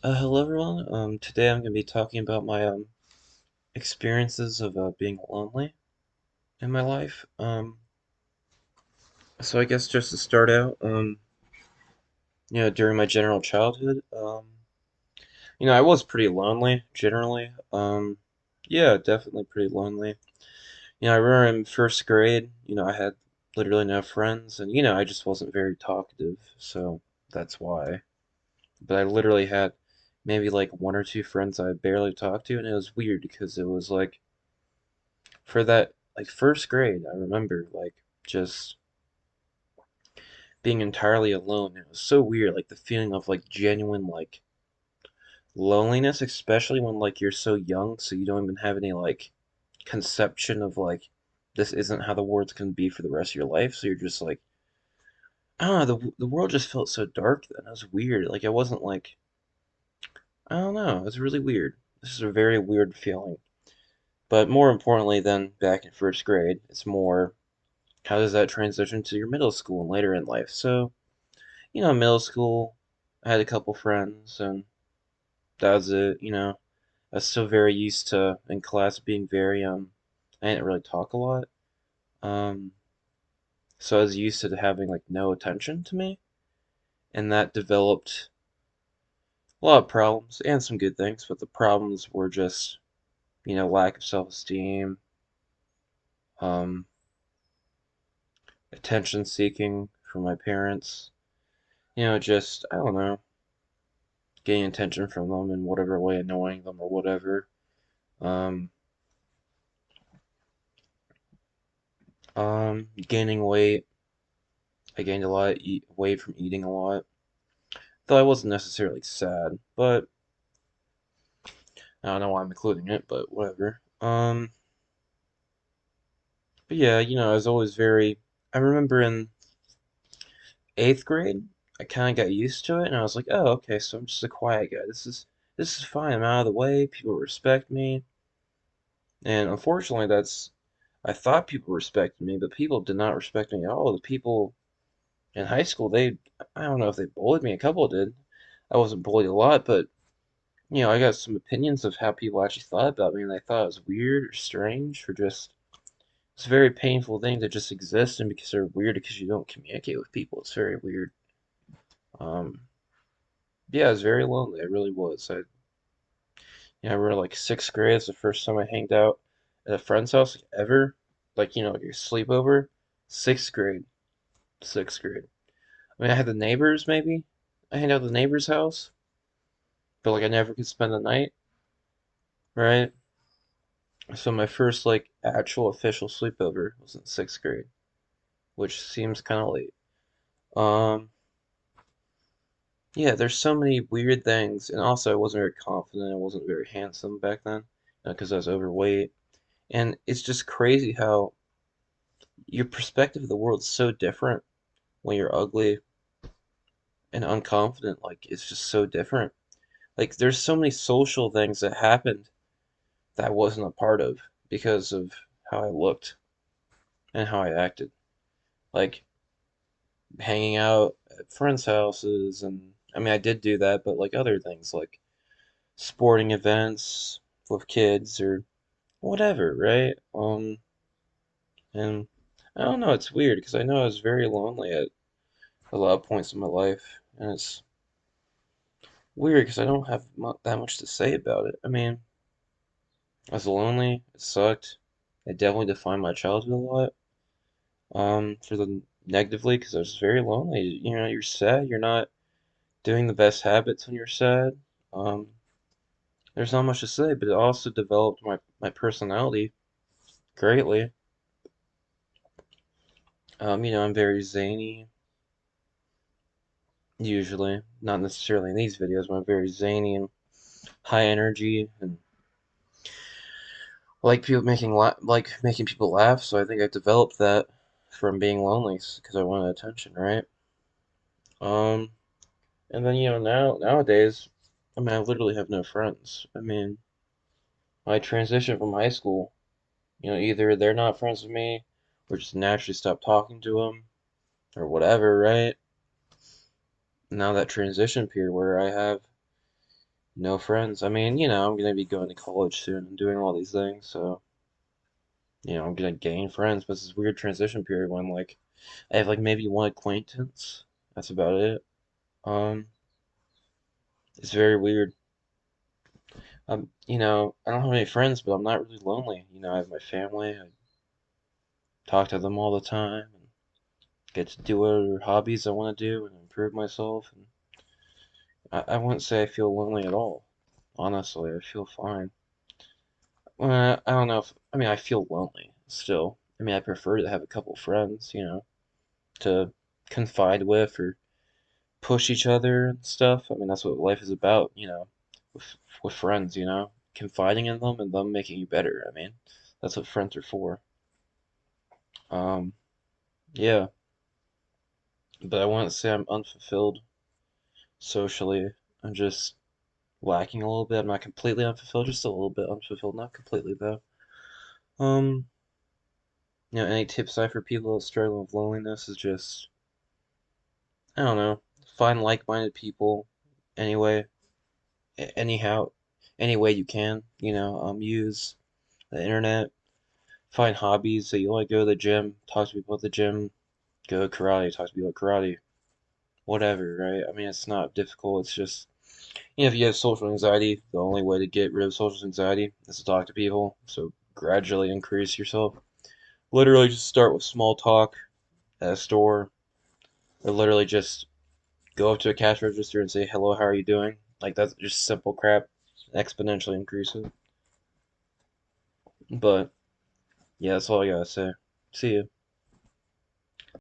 Hello everyone. Today I'm going to be talking about my experiences of being lonely in my life. So I guess just to start out, during my general childhood, I was pretty lonely generally. Yeah, definitely pretty lonely. I remember in first grade, I had literally no friends, and I just wasn't very talkative, so that's why. But I literally had maybe like one or two friends I barely talked to, and it was weird because it was like for that like first grade, I remember like just being entirely alone. It was so weird, like the feeling of like genuine like loneliness, especially when like you're so young, so you don't even have any like conception of like this isn't how the world's gonna be for the rest of your life. So you're just like, I don't know, the world just felt so dark then. It was weird. Like I wasn't like, I don't know, it was really weird. This is a very weird feeling. But more importantly than back in first grade, it's more how does that transition to your middle school and later in life? So, middle school, I had a couple friends, and that was it. I was still very used to in class being very I didn't really talk a lot. Um, so I was used to having like no attention to me, and that developed a lot of problems and some good things. But the problems were just lack of self-esteem, um, attention seeking from my parents. Just I don't know, getting attention from them in whatever way, annoying them or whatever. Um, Gaining weight. I gained a lot of weight from eating a lot. Though I wasn't necessarily sad, but I don't know why I'm including it, but whatever. But yeah, I was always very. I remember in eighth grade, I kind of got used to it, and I was like, oh, okay, so I'm just a quiet guy. This is fine. I'm out of the way. People respect me, and unfortunately, that's. I thought people respected me, but people did not respect me at all. The people in high school, I don't know if they bullied me. A couple did. I wasn't bullied a lot, but I got some opinions of how people actually thought about me, and they thought it was weird or strange or just it's a very painful thing to just exist and because they're weird because you don't communicate with people. It's very weird. Um, yeah, I was very lonely. I really was. I remember like sixth grade is the first time I hanged out at a friend's house like, ever. Like, like a sleepover. Sixth grade. Sixth grade. I mean, I had the neighbors maybe. I hanged out at the neighbor's house, but like I never could spend the night, right? So my first like actual official sleepover was in sixth grade, which seems kind of late. Um, yeah, there's so many weird things, and also I wasn't very confident. I wasn't very handsome back then because I was overweight, and it's just crazy how your perspective of the world's so different when you're ugly and unconfident. Like it's just so different. Like there's so many social things that happened that I wasn't a part of because of how I looked and how I acted. Like hanging out at friends' houses, and I mean, I did do that, but like other things, like sporting events with kids or whatever, right? And I don't know, it's weird because I know I was very lonely at a lot of points in my life, and it's weird because I don't have that much to say about it. I mean, I was lonely, it sucked. It definitely defined my childhood a lot. For the negatively because I was very lonely. You're sad, you're not doing the best habits when you're sad. Um, there's not much to say, but it also developed my personality greatly. I'm very zany, usually. Not necessarily in these videos, but I'm very zany and high energy and like making people laugh, so I think I developed that from being lonely because I wanted attention, right? Um, and then nowadays, I mean I literally have no friends. I mean, I transitioned from high school. Either they're not friends with me or just naturally stop talking to them or whatever, right? Now that transition period where I have No friends. I mean, I'm gonna be going to college soon and doing all these things, so I'm gonna gain friends. But it's this weird transition period when like I have like maybe one acquaintance. That's about it. Um, it's very weird. I don't have any friends, but I'm not really lonely. I have my family. I talk to them all the time and get to do whatever hobbies I want to do and improve myself. And I wouldn't say I feel lonely at all. Honestly, I feel fine. I don't know if, I mean, I feel lonely still. I mean, I prefer to have a couple friends, to confide with or push each other and stuff. I mean, that's what life is about, with friends, confiding in them and them making you better. I mean, that's what friends are for. Um, yeah, but I wouldn't say I'm unfulfilled socially. I'm just lacking a little bit. I'm not completely unfulfilled, just a little bit unfulfilled, not completely though. Um, any tips I have for people that struggle with loneliness is just, I don't know, find like-minded people anyway, anyhow, any way you can, use the internet, find hobbies that you like, go to the gym, talk to people at the gym, go to karate, talk to people at karate, whatever, right? I mean, it's not difficult, it's just, if you have social anxiety, the only way to get rid of social anxiety is to talk to people, so gradually increase yourself. Literally just start with small talk at a store, or literally just go up to a cash register and say, "Hello, how are you doing?" Like that's just simple crap, exponentially increases. But yeah, that's all I gotta say. See ya.